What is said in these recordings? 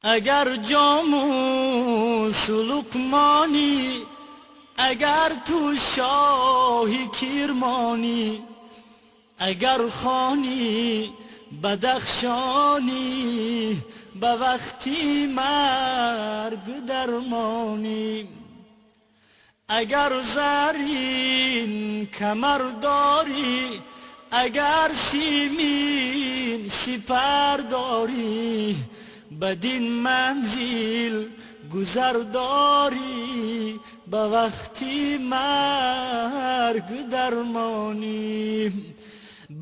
اگر جامو سلوکمانی، اگر تو شاهی کیرمانی، اگر خانی بدخشانی، به وقتی مرگ درمانی. اگر زرین کمر داری، اگر سیمین سپر داری، بدین منزل گذر داری، به وقتی مرگ درمانی.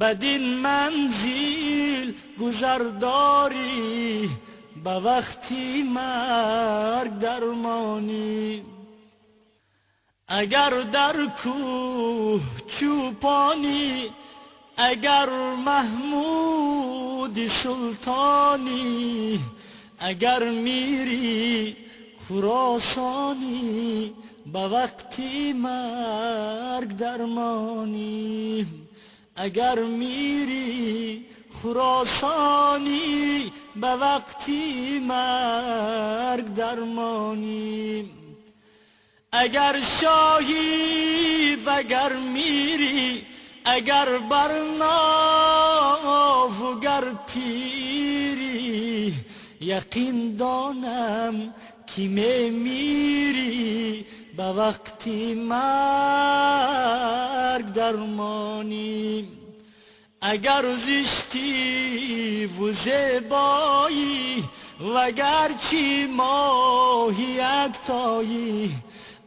بدین منزل گذر داری، به وقتی مرگ درمانی. اگر در کوه چوپانی، اگر محمود سلطانی، اگر میری خراسانی، به وقتی مرگ درمانی. اگر میری خراسانی، به وقتی مرگ درمانی. اگر شاهی وگر میری، اگر برناف و گر پیری، یقین دانم که میری، به وقتی مرگ درمانی. اگر زشتی و زیبایی، وگر چی ماهی اکتایی،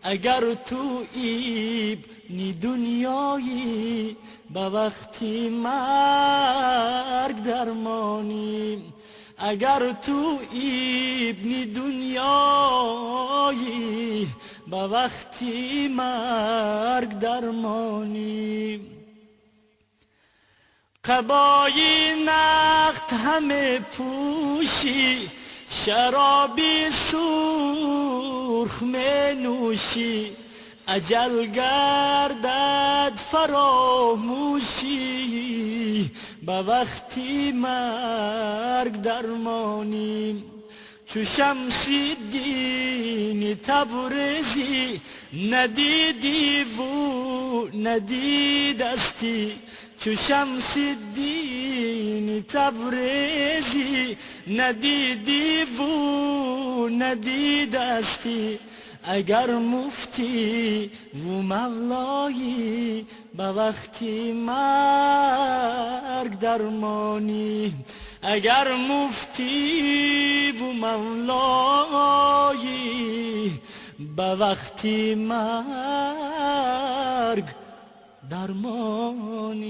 اگر تو ابن دنیایی، به وقتی مرگ درمانی. اگر تو ابن دنیایی، به وقتی مرگ درمانی. قبای نقد همه پوشی، شرابی سرخ می نوشی، اجل گردد فراموشی، به وقتی مرگ درمانی. چو شمس الدین تبریزی، ندیدی و ندیدستی. چو شمس الدین تبریزی، ندیدی و ندیدستی. اگر مفتی و مولایی، به وقتی مرگ درمانی. اگر مفتی و مولایی، به وقتی مرگ درمانی.